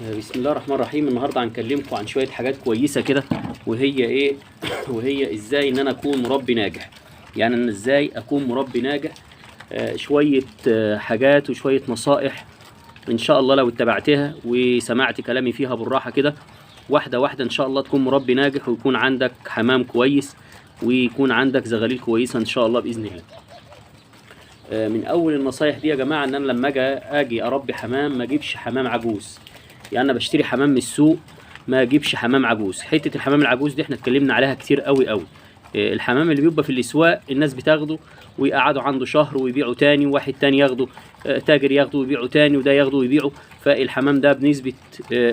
بسم الله الرحمن الرحيم. النهارده هنكلمكم عن شويه حاجات كويسه كده، وهي ايه؟ وهي ازاي ان انا اكون مربي ناجح. يعني انا ازاي اكون مربي ناجح. شويه حاجات وشويه نصائح ان شاء الله لو اتبعتها وسمعت كلامي فيها بالراحه كده واحده واحده ان شاء الله تكون مربي ناجح، ويكون عندك حمام كويس ويكون عندك زغاليل كويسه ان شاء الله باذن الله. من اول النصايح دي يا جماعه ان انا لما اجي اربي حمام ما اجيبش حمام عجوز. يعني انا بشتري حمام من السوق، ما اجيبش حمام عجوز. حته الحمام العجوز دي احنا اتكلمنا عليها كتير قوي قوي. الحمام اللي بيبقى في الاسواق الناس بتاخده ويقعدوا عنده شهر ويبيعوا تاني، وواحد تاني ياخده، تاجر ياخده ويبيعه تاني، وده ياخده ويبيعه. فالحمام ده بنسبه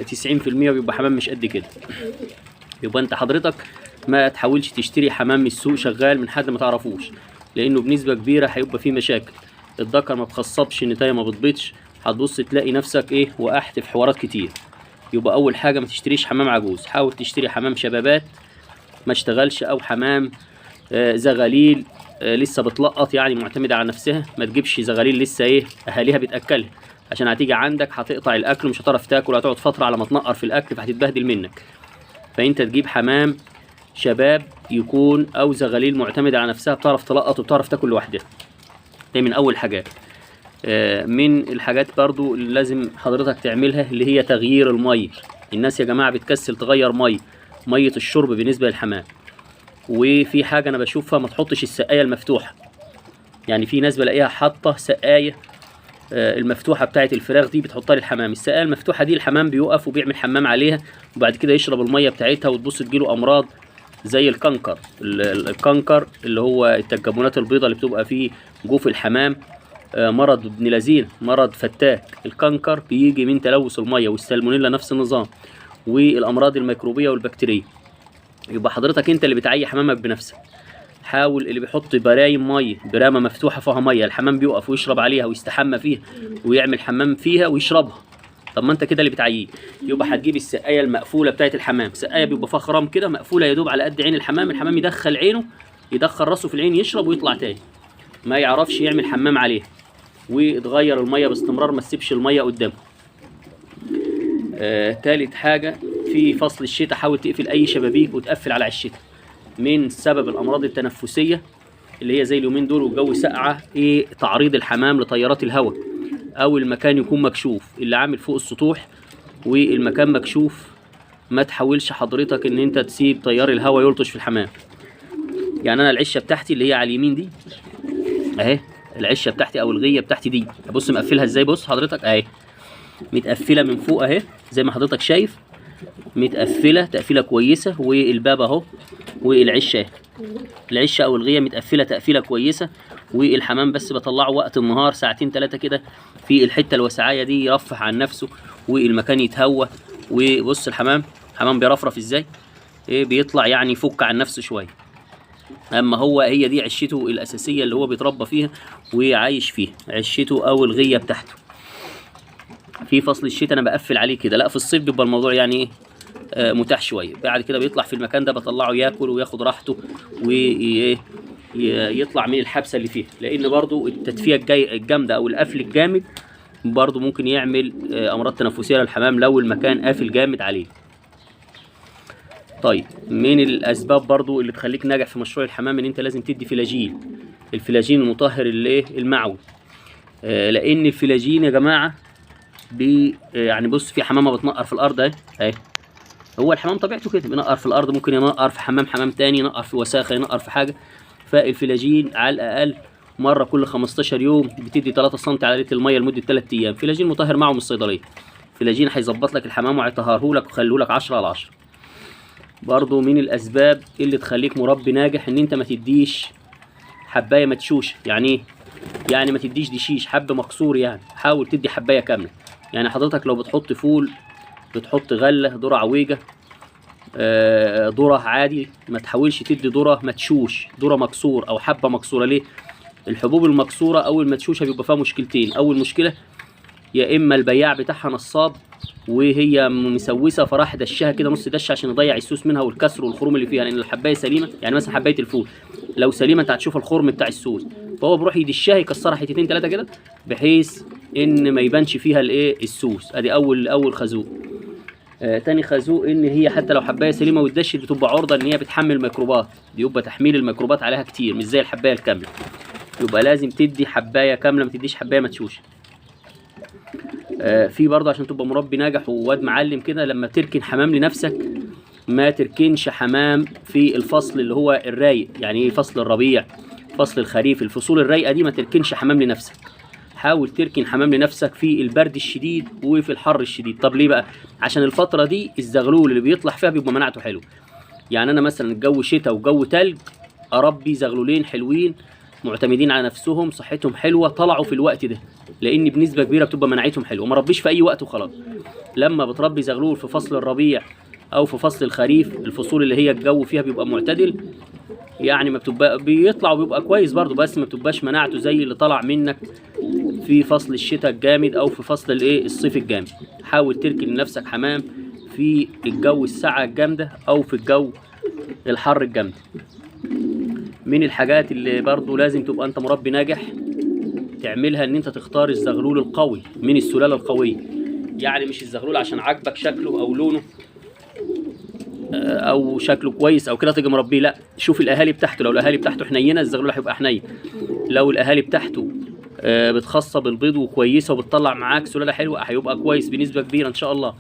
90% بيبقى حمام مش قد كده. يبقى انت حضرتك ما تحاولش تشتري حمام من السوق شغال من حد ما تعرفوش، لانه بنسبه كبيره هيبقى فيه مشاكل. الذكر ما بتخصبش، النتايه ما بتبيضش، هتبص تلاقي نفسك ايه، وقعت في حوارات كتير. يبقى اول حاجه ما تشتريش حمام عجوز، حاول تشتري حمام شبابات ما اشتغلش، او حمام زغاليل لسه بتلقط، يعني معتمده على نفسها. ما تجيبش زغاليل لسه ايه اهاليها بتاكلها، عشان هتيجي عندك هتقطع الاكل ومش هتعرف تاكل، هتقعد فتره على ما تنقر في الاكل فهتتبهدل منك. فانت تجيب حمام شباب يكون، او زغاليل معتمده على نفسها بتعرف تلقط وبتعرف تاكل لوحدها. دي من اول حاجات. من الحاجات برضو اللي لازم حضرتك تعملها اللي هي تغيير المية. الناس يا جماعة بتكسل تغير مية الشرب بالنسبة للحمام. وفي حاجة أنا بشوفها، ما تحطش السقاية المفتوحة. يعني في ناس بلاقيها حاطة سقاية المفتوحة بتاعت الفراخ دي بتحطها للحمام. السقاية المفتوحة دي الحمام بيوقف وبيعمل حمام عليها، وبعد كده يشرب المية بتاعتها، وتبص تجيله أمراض زي الكنكر. الكنكر اللي هو التكبنات البيضاء اللي بتبقى فيه جوف الحمام. مرض ابن لذين، مرض فتاك. الكنكر بيجي من تلوث الميه، والسالمونيلا نفس النظام، والامراض الميكروبيه والبكتيريه. يبقى حضرتك انت اللي بتعي حمامك بنفسك. حاول اللي بيحط برايم ميه، برامه مفتوحه فيها ميه، الحمام بيقف ويشرب عليها ويستحمى فيها ويعمل حمام فيها ويشربها. طب ما انت كده اللي بتعييه. يبقى هتجيب السقايه المقفوله بتاعت الحمام، سقايه بيبقى فيها خرام كده مقفوله يا دوب على قد عين الحمام. الحمام يدخل عينه، يدخل راسه في العين، يشرب ويطلع تاني، ما يعرفش يعمل حمام عليه. وتغير الميه باستمرار، ما تسيبش الميه قدامه. تالت حاجه، في فصل الشتاء حاول تقفل اي شبابيك وتقفل على الشتاء، من سبب الامراض التنفسيه اللي هي زي اليومين دول والجو ساقعه، تعريض الحمام لتيارات الهواء، او المكان يكون مكشوف، اللي عامل فوق السطوح والمكان مكشوف. ما تحاولش حضرتك ان انت تسيب تيار الهواء يلطش في الحمام. يعني انا العشه بتاعتي اللي هي على اليمين دي اهي، العشه بتاعتي او الغيه بتاعتي دي، بص مقفلها ازاي. بص حضرتك اهي متقفله من فوق اهي، زي ما حضرتك شايف متقفله تقفيله كويسه. والباب اهو، والعشه العشه او الغيه متقفله تقفيله كويسه. والحمام بس بطلعه وقت النهار ساعتين ثلاثه كده في الحته الوسعايه دي، يرفح عن نفسه والمكان يتهوى. وبص الحمام بيرفرف ازاي، بيطلع يعني يفك عن نفسه شويه. اما هي دي عشته الاساسيه اللي هو بيتربى فيها وعايش فيها، عشته او الغيه بتاعته. في فصل الشتاء انا بقفل عليه كده. لا، في الصيف بيبقى الموضوع يعني ايه متاح شويه. بعد كده بيطلع في المكان ده، بطلعه ياكل وياخد راحته ويطلع من الحبسه اللي فيها. لان برضو التدفئه الجامده او القفل الجامد برضو ممكن يعمل امراض تنفسيه للحمام لو المكان قافل جامد عليه. طيب، من الاسباب برضو اللي تخليك ناجح في مشروع الحمام ان انت لازم تدي فلاجين. الفلاجين المطهر المعوي. لان الفلاجين يا جماعه يعني بص، في حمامه بتنقر في الارض اهي. هو الحمام طبيعته كده بينقر في الارض، ممكن ينقر في حمام تاني، ينقر في وساخه، ينقر في حاجه. فالفلاجين على الاقل مره كل 15 يوم بتدي 3 سم على لتر الميه لمده 3 ايام. فلاجين مطهر معه من الصيدليه. فلاجين هيظبط لك الحمام وهيطهره لك ويخليه لك 10 على 10. برضو من الاسباب اللي تخليك مربي ناجح ان انت ما تديش حبايه مدشوشه. يعني ايه؟ يعني ما تديش دشيش، حب مكسور. يعني حاول تدي حبايه كامله. يعني حضرتك لو بتحط فول، بتحط غله، ذره عويجه، ذره عادي، ما تحاولش تدي ذره مدشوش، ذره مكسور او حبه مكسوره. ليه؟ الحبوب المكسوره او المدشوشه بيبقى فيها مشكلتين. اول مشكله، يا اما البياع بتاعها نصاب وهي مسوسه، فراح دشها كده نص دشه عشان يضيع السوس منها والكسر والخروم اللي فيها. لان الحبايه سليمه، يعني مثلا حبايه الفول لو سليمه انت هتشوف الخرم بتاع السوس، فهو بيروح يدشها يكسرها حتتين 3 كده بحيث ان ما يبانش فيها السوس. ادي اول خازوق. تاني خازوق ان هي حتى لو حبايه سليمه واتدشت بتبقى عرضه ان هي بتحمل ميكروبات، بيبقى تحميل الميكروبات عليها كتير مش زي الحبايه الكامله. يبقى لازم تدي حبايه كامله، ما تديش حبايه مدشوشه. في برضه عشان تبقى مربي ناجح وواد معلم كده، لما تركن حمام لنفسك ما تركنش حمام في الفصل اللي هو الرايق. يعني ايه فصل الربيع، فصل الخريف، الفصول الرايقه دي ما تركنش حمام لنفسك. حاول تركن حمام لنفسك في البرد الشديد وفي الحر الشديد. طب ليه بقى؟ عشان الفتره دي الزغلول اللي بيطلع فيها بيبقى مناعته حلو. يعني انا مثلا الجو شتاء وجو تلج اربي زغلولين حلوين معتمدين على نفسهم، صحتهم حلوه، طلعوا في الوقت ده، لان بنسبه كبيره بتبقى مناعتهم حلوه. وما ربيش في اي وقت وخلاص. لما بتربي زغلول في فصل الربيع او في فصل الخريف، الفصول اللي هي الجو فيها بيبقى معتدل، يعني ما بتبقى بيطلع وبيبقى كويس برضه، بس ما بتبقاش مناعته زي اللي طلع منك في فصل الشتاء الجامد او في فصل الايه الصيف الجامد. حاول تركن لنفسك حمام في الجو الساعه الجامده او في الجو الحر الجامد. من الحاجات اللي برضه لازم تبقى انت مربي ناجح تعملها ان انت تختار الزغلول القوي من السلاله القويه. يعني مش الزغلول عشان عاجبك شكله او لونه او شكله كويس او كده تيجي مربيه، لا، شوف الاهالي بتاعته. لو الاهالي بتاعته حنينه الزغلول هيبقى حنين. لو الاهالي بتاعته بتخصب البيض وكويسه وبتطلع معاك سلاله حلوه هيبقى كويس بنسبه كبيره ان شاء الله.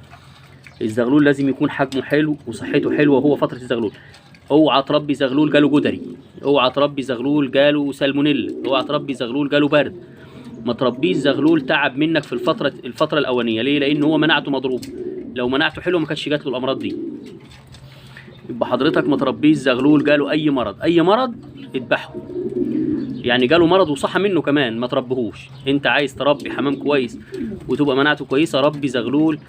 الزغلول لازم يكون حجمه حلو وصحته حلوه وهو فتره الزغلول. اوعى تربي زغلول جاله جدري، اوعى تربي زغلول جاله سالمونيلا، اوعى تربي زغلول جاله برد. ما تربيش زغلول تعب منك في الفتره الاولانيه. ليه؟ لان هو مناعته مضروبه. لو مناعته حلوه ما كانتش جات له الامراض دي. يبقى حضرتك ما تربيش زغلول جاله اي مرض. اي مرض اذبحه. يعني جاله مرض وصحى منه كمان ما تربيهوش. انت عايز تربي حمام كويس وتبقى مناعته كويسه، ربي زغلول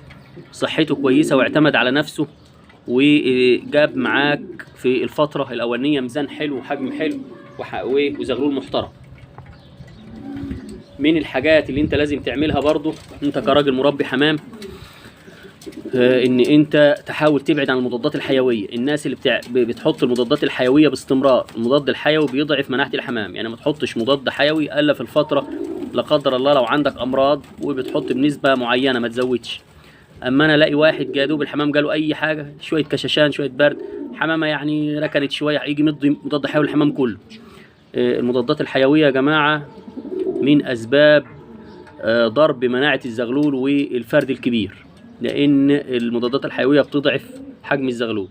صحته كويسه واعتمد على نفسه وجاب معاك في الفتره الاولانيه ميزان حلو وحجم حلو وزغلول محترم. من الحاجات اللي انت لازم تعملها برضو انت كراجل مربي حمام، ان انت تحاول تبعد عن المضادات الحيويه. الناس اللي بتحط المضادات الحيويه باستمرار، المضاد الحيوي بيضعف مناعه الحمام. يعني ما تحطش مضاد حيوي الا في الفتره لا قدر الله لو عندك امراض، وبتحط بنسبه معينه ما تزودش. اما انا الاقي واحد جادوب الحمام جاله اي حاجه، شويه كشاشان شويه برد، حمامه يعني ركنت شويه، هيجي مضي مضاد حيوي الحمام كله. المضادات الحيويه يا جماعه من اسباب ضرب مناعه الزغلول والفرد الكبير، لان المضادات الحيويه بتضعف حجم الزغلول.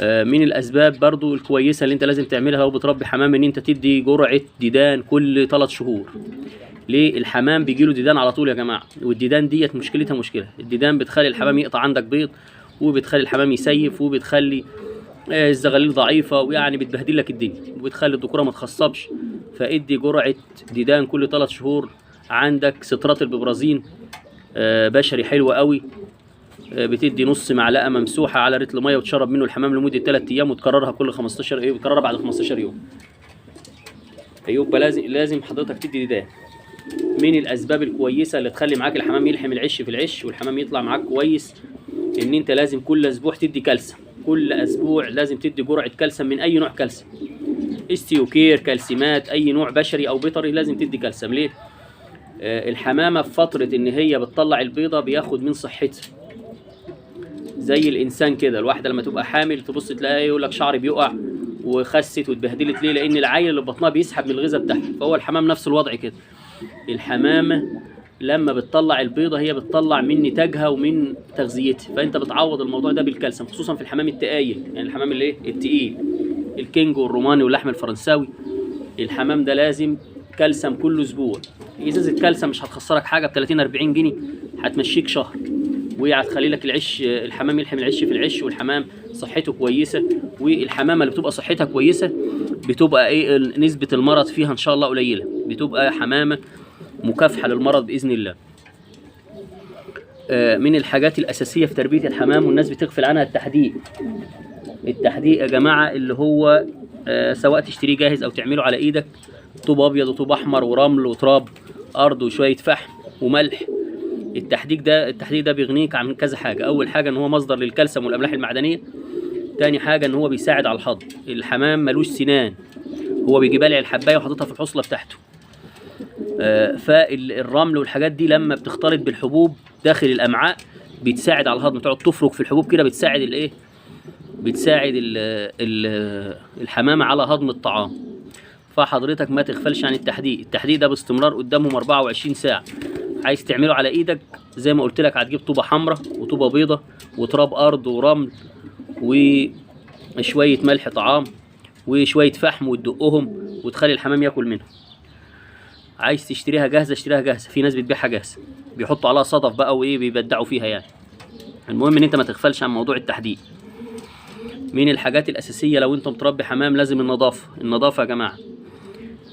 من الاسباب برضو الكويسه اللي انت لازم تعملها لو بتربي حمام ان انت تدي جرعه ديدان كل 3 شهور. ليه؟ الحمام بيجيله ديدان على طول يا جماعه، والديدان ديت مشكلتها مشكله. الديدان بتخلي الحمام يقطع عندك بيض، وبتخلي الحمام يسيف، وبتخلي الزغاليل ضعيفه، ويعني بتبهدل لك الدنيا، وبتخلي الذكوره ما تخصبش. فادي جرعه ديدان كل 3 شهور. عندك سترات الببرازين بشري حلوه قوي، بتدي نص معلقه ممسوحه على رتل ميه وتشرب منه الحمام لمده 3 ايام، وتكررها كل 15 بتكررها بعد 15 يوم. يبقى لازم حضرتك تدي ديدان. من الاسباب الكويسه اللي تخلي معاك الحمام يلحم العش في العش والحمام يطلع معاك كويس ان انت لازم كل اسبوع تدي كالسيوم. كل اسبوع لازم تدي جرعه كالسيوم من اي نوع كالسيوم، استيوكير، كالسيمات، اي نوع بشري او بيطري لازم تدي كالسيوم. ليه؟ الحمامه في فتره ان هي بتطلع البيضه بياخد من صحتها زي الانسان كده. الواحده لما تبقى حامل تبص تلاقيها يقول لك شعري بيقع وخست واتبهدلت. ليه؟ لان العيل اللي بطنها بيسحب من الغذاء بتاعها. فهو الحمام نفس الوضع كده. الحمامه لما بتطلع البيضه هي بتطلع من نتاجها ومن تغذيتها، فانت بتعوض الموضوع ده بالكالسيوم، خصوصا في الحمام التقايل. يعني الحمام اللي ايه التقيل، الكينج والروماني واللحم الفرنساوي، الحمام ده لازم كالسيوم كل اسبوع. ازازه كالسيوم مش هتخسرك حاجه، ب 30 40 جنيه هتمشيك شهر، وهتخلي لك العش الحمام يلحم العش في العش، والحمام صحته كويسه. والحمامه اللي بتبقى صحتها كويسه بتبقى ايه نسبه المرض فيها ان شاء الله قليله، بتبقى حمامه مكافحه للمرض باذن الله. من الحاجات الاساسيه في تربيه الحمام والناس بتغفل عنها التحديق. التحديق يا جماعه اللي هو سواء تشتريه جاهز او تعمله على ايدك، طوب ابيض وطوب احمر ورمل وتراب ارض وشويه فحم وملح. التحديق ده بيغنيك عن كذا حاجه. اول حاجه ان هو مصدر للكالسيوم والاملاح المعدنيه. تاني حاجه ان هو بيساعد على الهضم. الحمام ملوش سنان، هو بيجي بالع الحبايه وحاططها في الحصله بتاعته. فالرمل والحاجات دي لما بتختلط بالحبوب داخل الامعاء بتساعد على الهضم، تقعد تفرك في الحبوب كده، بتساعد الايه، بتساعد الحمام على هضم الطعام. فحضرتك ما تغفلش عن التحديق. التحديق ده باستمرار قدامهم 24 ساعة. عايز تعمله على ايدك زي ما قلت لك، هتجيب طوبة حمراء وطوبة بيضة وتراب ارض ورمل وشوية ملح طعام وشوية فحم، وتدقهم وتخلي الحمام ياكل منهم. عايز تشتريها جاهزة اشتريها جاهزة، في ناس بتبيعها جاهزة بيحطوا عليها صدف بقى وايه بيبدعوا فيها يعني. المهم ان انت ما تغفلش عن موضوع التحديق. من الحاجات الاساسية لو انت متربي حمام لازم النظافة. النظافة يا جماعة،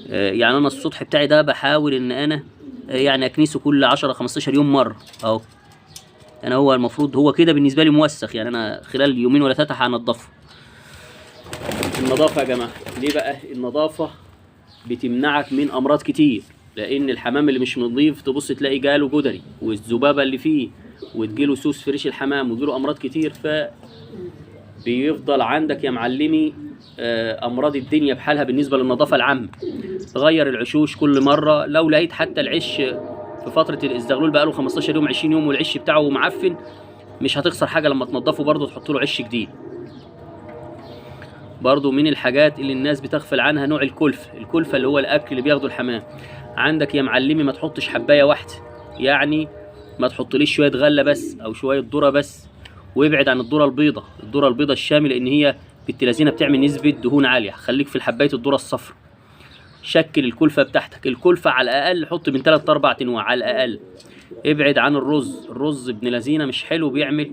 يعني انا السطح بتاعي ده بحاول ان انا يعني اكنسه كل 10 15 يوم مرة اهو. انا هو المفروض هو كده بالنسبة لي موسخ، يعني انا خلال يومين ولا 3 هنضفه. النظافة يا جماعة ليه بقى؟ النظافة بتمنعك من امراض كتير، لان الحمام اللي مش نظيف تبص تلاقي جاله جدري والذبابة اللي فيه وتجيله سوس في ريش الحمام وتجيله امراض كتير. بيفضل عندك يا معلمي امراض الدنيا بحالها بالنسبه للنظافه العامه. غير العشوش كل مره. لو لقيت حتى العش في فتره الازدغلول بقاله 15 يوم 20 يوم والعش بتاعه معفن، مش هتخسر حاجه لما تنضفه برضه تحط له عش جديد. برضه من الحاجات اللي الناس بتغفل عنها نوع الكلفه اللي هو الاكل اللي بياخده الحمام. عندك يا معلمي ما تحطش حبايه واحده، يعني ما تحطليش شويه غله بس او شويه ذره بس، وابعد عن الذره البيضاء. الذره البيضاء الشامله لان هي بنت لذينه بتعمل نسبه دهون عاليه. خليك في حبايه الذره الصفراء. شكل الكلفه بتاعتك. الكلفه على الاقل حط من 3 4 انواع على الاقل. ابعد عن الرز ابن لذينه مش حلو، بيعمل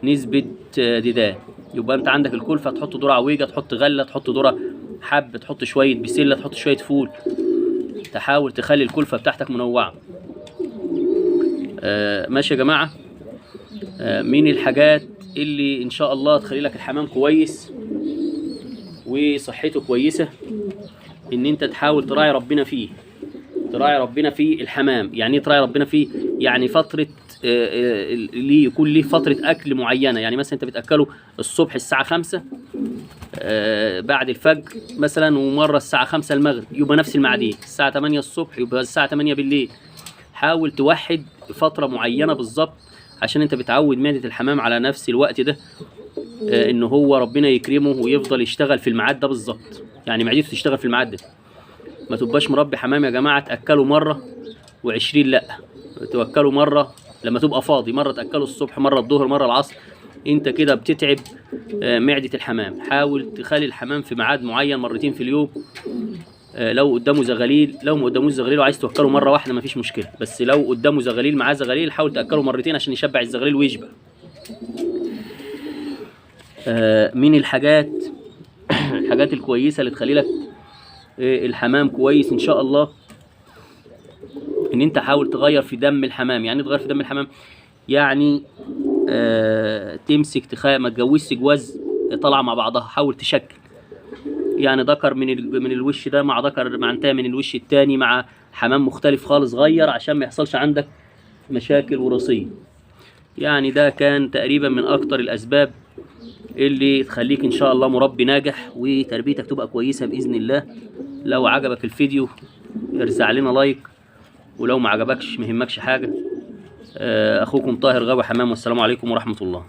نسبه ديدان. يبقى انت عندك الكلفه تحط ذره عويجه، تحط غله، تحط ذره حب، تحط شويه بسله، تحط شويه فول. تحاول تخلي الكلفه بتاعتك منوعه. ماشي يا جماعه. من الحاجات اللي ان شاء الله تخلي لك الحمام كويس وصحته كويسه ان انت تحاول تراعي ربنا فيه. تراعي ربنا في الحمام. يعني ايه تراعي ربنا فيه؟ يعني فتره ليه يكون ليه فتره اكل معينه. يعني مثلا انت بتاكله الصبح الساعه 5 بعد الفجر مثلا، ومره الساعه 5 المغرب، يبقى نفس الميعادين. الساعه 8 الصبح يبقى الساعه 8 بالليل. حاول توحد فتره معينه بالظبط عشان انت بتعود معدة الحمام على نفس الوقت ده، ان هو ربنا يكرمه ويفضل يشتغل في الميعاد ده بالظبط. يعني معدته تشتغل في الميعاد ده. ما تبقاش مربي حمام يا جماعه تاكله مره و20 لا، توكله مره لما تبقى فاضي، مره تاكله الصبح، مره الظهر، مره العصر. انت كده بتتعب معده الحمام. حاول تخلي الحمام في ميعاد معين مرتين في اليوم. لو قدامه زغاليل، لو ما قداموش زغاليل وعايز توكله مره واحده مفيش مشكله، بس لو قدامه زغاليل معاه زغاليل حاول تاكله مرتين عشان يشبع الزغاليل ويشبع. من الحاجات الحاجات الكويسه اللي تخلي لك الحمام كويس ان شاء الله ان انت حاول تغير في دم الحمام. يعني تغير في دم الحمام يعني تمسك ما تجوزش جواز طالعه مع بعضها. حاول تشكل، يعني ذكر من الوش ده مع ذكر مع انتهى من الوش التاني مع حمام مختلف خالص، غير عشان ما يحصلش عندك مشاكل وراثيه. يعني ده كان تقريبا من اكتر الاسباب اللي تخليك ان شاء الله مربي ناجح وتربيتك تبقى كويسه باذن الله. لو عجبك الفيديو ارزع لنا لايك، ولو ما عجبكش ما يهمكش حاجه. اخوكم طاهر غاوي حمام، والسلام عليكم ورحمه الله.